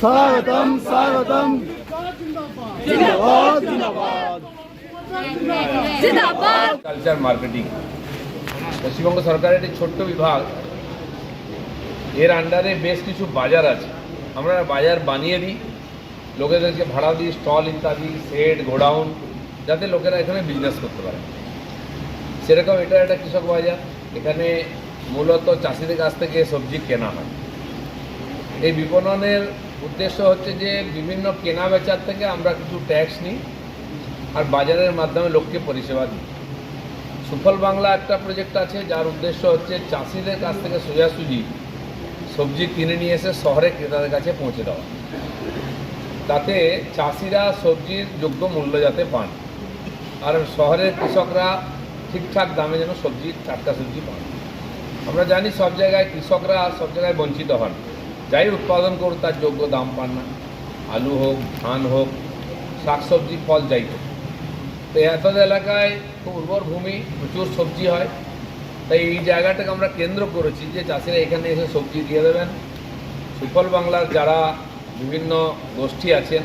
স্বাগতম স্বাগতম জিন্দাবাদ জিন্দাবাদ জিন্দাবাদ। কালচার মার্কেটিং পশ্চিমবঙ্গ সরকারের একটি ছোট্ট বিভাগ, এর আন্ডারে বেশ কিছু বাজার আছে। আমরা বাজার বানিয়ে দিই, লোকেদেরকে ভাড়া দিই, স্টল ইত্যাদি, শেড, গোডাউন, যাতে লোকেরা এখানে বিজনেস করতে পারে। সেরকম এটা একটা কৃষক বাজার, এখানে মূলত চাষিদের কাছ থেকে সবজি কেনা হয়। এই বিপণনের উদ্দেশ্য হচ্ছে যে বিভিন্ন কেনা বেচার থেকে আমরা কিছু ট্যাক্স নিই আর বাজারের মাধ্যমে লোককে পরিষেবা দিই। সুফল বাংলা একটা প্রজেক্ট আছে, যার উদ্দেশ্য হচ্ছে চাষিদের কাছ থেকে সোজাসুজি সবজি কিনে নিয়ে এসে শহরে ক্রেতাদের কাছে পৌঁছে দেওয়া, তাতে চাষিরা সবজির যোগ্য মূল্য যাতে পান আর শহরের কৃষকরা ঠিকঠাক দামে যেন সবজি, টাটকা সবজি পান। আমরা জানি সব জায়গায় কৃষকরা সব জায়গায় বঞ্চিত হন, যাই উৎপাদন করুন তার যোগ্য দাম পান না। আলু হোক, ধান হোক, শাকসবজি, ফল যাই হোক। তো এত এলাকায় খুব উর্বর ভূমি, প্রচুর সবজি হয়, তাই এই জায়গাটাকে আমরা কেন্দ্র করেছি যে চাষিরা এখানে এসে সবজি দিয়ে দেবেন। সুফল বাংলার যারা বিভিন্ন গোষ্ঠী আছেন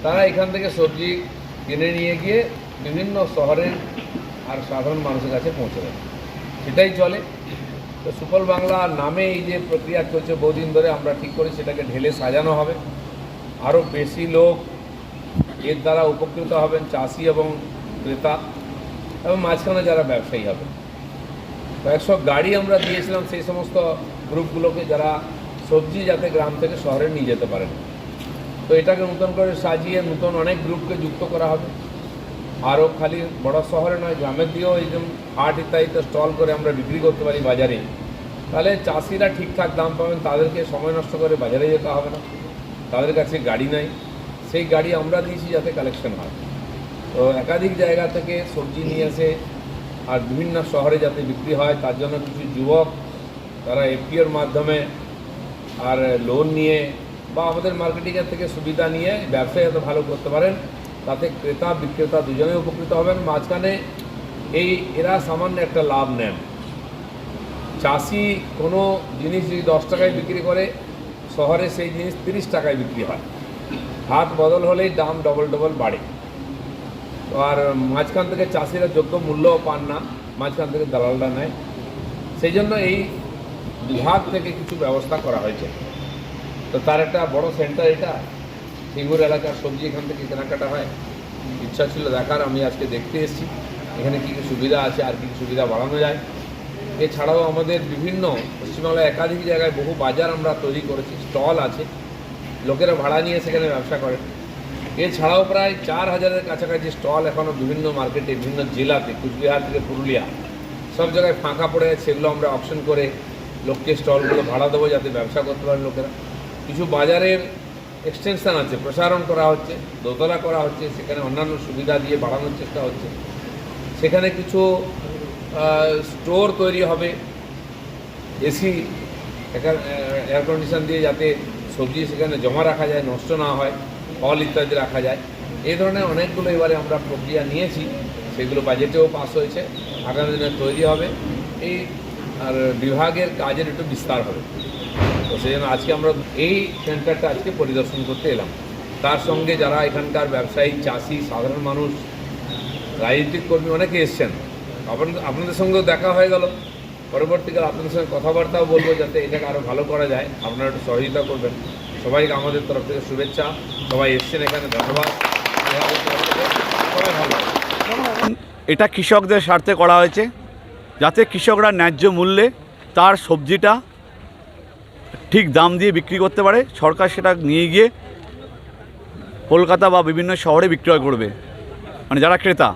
তারা এখান থেকে সবজি কিনে নিয়ে গিয়ে বিভিন্ন শহরের আর সাধারণ মানুষের কাছে পৌঁছে দেবে, সেটাই চলে। তো সুফল বাংলা নামে এই যে প্রক্রিয়া চলছে বহুদিন ধরে, আমরা ঠিক করি সেটাকে ঢেলে সাজানো হবে, আরও বেশি লোক এর দ্বারা উপকৃত হবেন, চাষি এবং ক্রেতা এবং মাঝখানে যারা ব্যবসায়ী হবে। কয়েকশো গাড়ি আমরা দিয়েছিলাম সেই সমস্ত গ্রুপগুলোকে যারা সবজি যাতে গ্রাম থেকে শহরে নিয়ে যেতে পারেন। তো এটাকে নতুন করে সাজিয়ে নতুন অনেক গ্রুপকে যুক্ত করা হবে। আরও খালি বড় শহরে নয়, গ্রামের দিয়েও এই যে হাট ইত্যাদিতে স্টল করে আমরা বিক্রি করতে পারি বাজারে, তাহলে চাষিরা ঠিকঠাক দাম পাবেন, তাদেরকে সময় নষ্ট করে বাজারে যেতে হবে না, তাদের কাছে গাড়ি নাই, সেই গাড়ি আমরা দিয়েছি যাতে কালেকশন হয়। তো একাধিক জায়গা থেকে সবজি নিয়ে এসে আর বিভিন্ন শহরে যাতে বিক্রি হয়, তার জন্য কিছু যুবক তারা এফপিওর মাধ্যমে আর লোন নিয়ে বা আমাদের মার্কেটিংয়ের থেকে সুবিধা নিয়ে ব্যবসা যাতে ভালো করতে পারেন, তাতে ক্রেতা বিক্রেতা দুজনেই উপকৃত হবেন। মাঝখানে এরা সামান্য একটা লাভ নেন। চাষি কোনো জিনিস যদি 10 টাকায় বিক্রি করে, শহরে সেই জিনিস 30 টাকায় বিক্রি হয়। হাত বদল হলেই দাম ডবল বাড়ে। তো আর মাঝখান থেকে চাষিরা যোগ্য মূল্যও পান না, মাঝখান থেকে দালালরা নেয়। সেই জন্য এই বিভাগ থেকে কিছু ব্যবস্থা করা হয়েছে। তো তার একটা বড় সেন্টার এটা, সিঙ্গুর এলাকার সবজি এখান থেকে কেনাকাটা হয়। ইচ্ছা ছিল দেখার, আমি আজকে দেখতে এসেছি এখানে কী কী সুবিধা আছে আর কী কী সুবিধা বাড়ানো যায়। এছাড়াও আমাদের বিভিন্ন পশ্চিমবাংলায় একাধিক জায়গায় বহু বাজার আমরা তৈরি করেছি, স্টল আছে, লোকেরা ভাড়া নিয়ে সেখানে ব্যবসা করে। এছাড়াও প্রায় 4000-এর কাছাকাছি স্টল এখনও বিভিন্ন মার্কেটে, বিভিন্ন জেলাতে, কুচবিহার থেকে পুরুলিয়া সব জায়গায় ফাঁকা পড়ে আছে। সেগুলো আমরা অপশন করে লোককে স্টলগুলো ভাড়া দেবো যাতে ব্যবসা করতে পারে লোকেরা। কিছু বাজারের এক্সটেনশান আছে, প্রসারণ করা হচ্ছে, দোতলা করা হচ্ছে, সেখানে অন্যান্য সুবিধা দিয়ে বাড়ানোর চেষ্টা হচ্ছে। সেখানে কিছু স্টোর তৈরি হবে, এসি, এয়ার কন্ডিশন দিয়ে, যাতে সবজি সেখানে জমা রাখা যায়, নষ্ট না হয়, ফল ইত্যাদি রাখা যায়। এই ধরনের অনেকগুলো এবারে আমরা প্রক্রিয়া নিয়েছি, সেগুলো বাজেটেও পাস হয়েছে, আগামী দিনে তৈরি হবে। এই আর বিভাগের কাজের একটু বিস্তার হবে। তো সেই জন্য আজকে আমরা এই সেন্টারটা আজকে পরিদর্শন করতে এলাম। তার সঙ্গে যারা এখানকার ব্যবসায়ী, চাষি, সাধারণ মানুষ, রাজনৈতিক কর্মী অনেকে এসছেন, আপনাদের সঙ্গেও দেখা হয়ে গেল। পরবর্তীকালে আপনাদের সঙ্গে কথাবার্তাও বলবো যাতে এটাকে আরও ভালো করা যায়, আপনারা একটু সহযোগিতা করবেন। সবাইকে আমাদের তরফ থেকে শুভেচ্ছা, সবাই এসছেন এখানে, ধন্যবাদ। সবাই ভালো। এটা কৃষকদের স্বার্থে করা হয়েছে, যাতে কৃষকরা ন্যায্য মূল্যে তার সবজিটা ঠিক দাম দিয়ে বিক্রি করতে পারে। সরকার সেটা নিয়ে গিয়ে কলকাতা বা বিভিন্ন শহরে বিক্রয় করবে, মানে যারা ক্রেতা,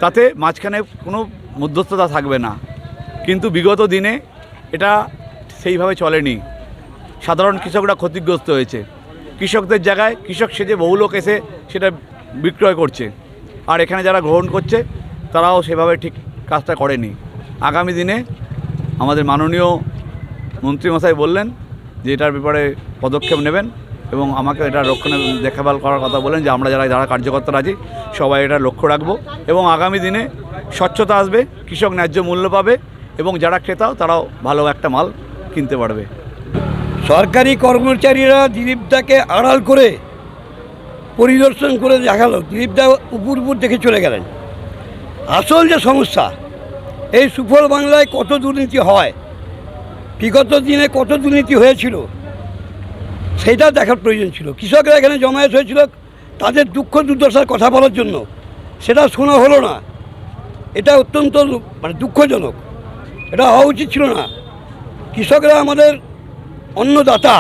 তাতে মাঝখানে কোনো মধ্যস্থতা থাকবে না। কিন্তু বিগত দিনে এটা সেইভাবে চলেনি, সাধারণ কৃষকরা ক্ষতিগ্রস্ত হয়েছে। কৃষকদের জায়গায় কৃষক সেজে বহু লোক এসে সেটা বিক্রয় করছে, আর এখানে যারা গ্রহণ করছে তারাও সেভাবে ঠিক কাজটা করেনি। আগামী দিনে আমাদের মাননীয় মন্ত্রীমশাই বললেন যে এটার ব্যাপারে পদক্ষেপ নেবেন এবং আমাকে এটা দেখাভাল করার কথা বলেন, যে আমরা যারা কার্যকর্তারা আছি সবাই এটা লক্ষ্য রাখবো এবং আগামী দিনে স্বচ্ছতা আসবে, কৃষক ন্যায্য মূল্য পাবে এবং যারা ক্রেতাও তারাও ভালো একটা মাল কিনতে পারবে। সরকারি কর্মচারীরা দিলীপদাকে আড়াল করে পরিদর্শন করে দেখালো, দিলীপদা উপর দেখে চলে গেলেন। আসল যে সমস্যা, এই সুফল বাংলায় কত দুর্নীতি হয়, বিগত দিনে কত দুর্নীতি হয়েছিল, সেটা দেখার প্রয়োজন ছিল। কৃষকরা এখানে জমায়েত হয়েছিল তাদের দুঃখ দুর্দশার কথা বলার জন্য, সেটা শোনা হলো না। এটা অত্যন্ত দুঃখজনক, এটা হওয়া উচিত ছিল না। কৃষকরা আমাদের অন্নদাতা।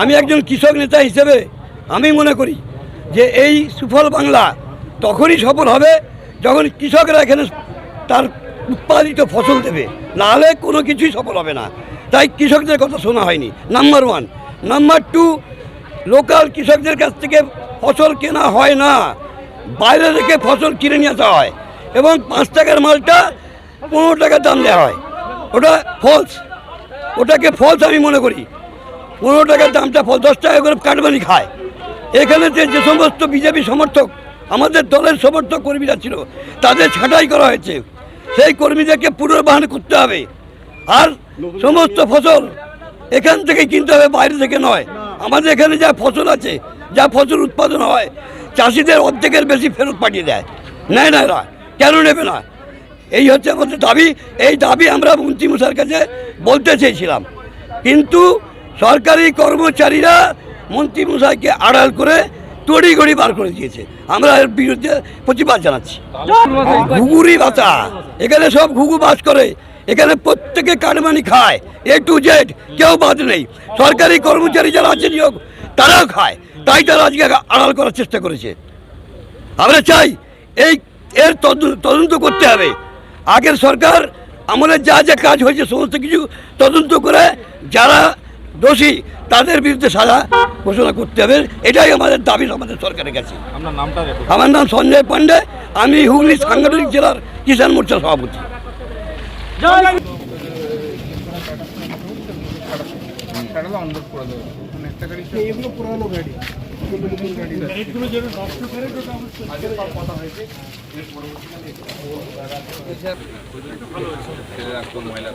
আমি একজন কৃষক নেতা হিসেবে আমি মনে করি যে এই সুফল বাংলা তখনই সফল হবে যখন কৃষকরা এখানে তার উৎপাদিত ফসল দেবে, নাহলে কোনো কিছুই সফল হবে না। তাই কৃষকদের কথা শোনা হয়নি, নাম্বার 1। নাম্বার 2, লোকাল কৃষকদের কাছ থেকে ফসল কেনা হয় না, বাইরে থেকে ফসল কিনে নিয়ে আসা হয় এবং 5 টাকার মালটা 15 টাকার দাম দেওয়া হয়। ওটা ফলস, ওটাকে ফলস আমি মনে করি। 15 টাকার দামটা ফল, 10 টাকা করে কাটমানি খায়। এখানে যে সমস্ত বিজেপি সমর্থক, আমাদের দলের সমর্থক কর্মীরা ছিল, তাদের ছাঁটাই করা হয়েছে। সেই কর্মীদেরকে পুনর্বহাল করতে হবে। আর সমস্ত ফসল এখান থেকে কিনতে হবে, বাইরে থেকে নয়। আমাদের এখানে যা ফসল আছে, যা ফসল উৎপাদন হয়, চাষিদের অর্ধেকের বেশি ফেরত পাঠিয়ে দেয়, নেয় না এরা। কেন নেবে না? এই হচ্ছে আমাদের দাবি। এই দাবি আমরা মন্ত্রীমশাইয়ের কাছে বলতে চেয়েছিলাম, কিন্তু সরকারি কর্মচারীরা মন্ত্রীমশাইকে আড়াল করে তড়িঘড়ি বার করে দিয়েছে। আমরা এর বিরুদ্ধে প্রতিবাদ জানাচ্ছি। ঘুঘুরি ভাতা, এখানে সব ঘুঘু বাস করে, এখানে প্রত্যেকে কাটমানি খায়, A to Z, কেউ বাদ নেই। সরকারি কর্মচারী যারা আছে নিয়োগ, তারাও খায়, তাই তারা আজকে আড়াল করার চেষ্টা করেছে। আমরা চাই এর তদন্ত করতে হবে। আগের সরকার আমলের যা যা কাজ হয়েছে সমস্ত কিছু তদন্ত করে যারা দোষী তাদের বিরুদ্ধে সাজা ঘোষণা করতে হবে। এটাই আমাদের দাবি আমাদের সরকারের কাছে। আমার নাম সঞ্জয় পান্ডে, আমি হুগলি সাংগঠনিক জেলার কিষাণ মোর্চার সভাপতি। মহিলা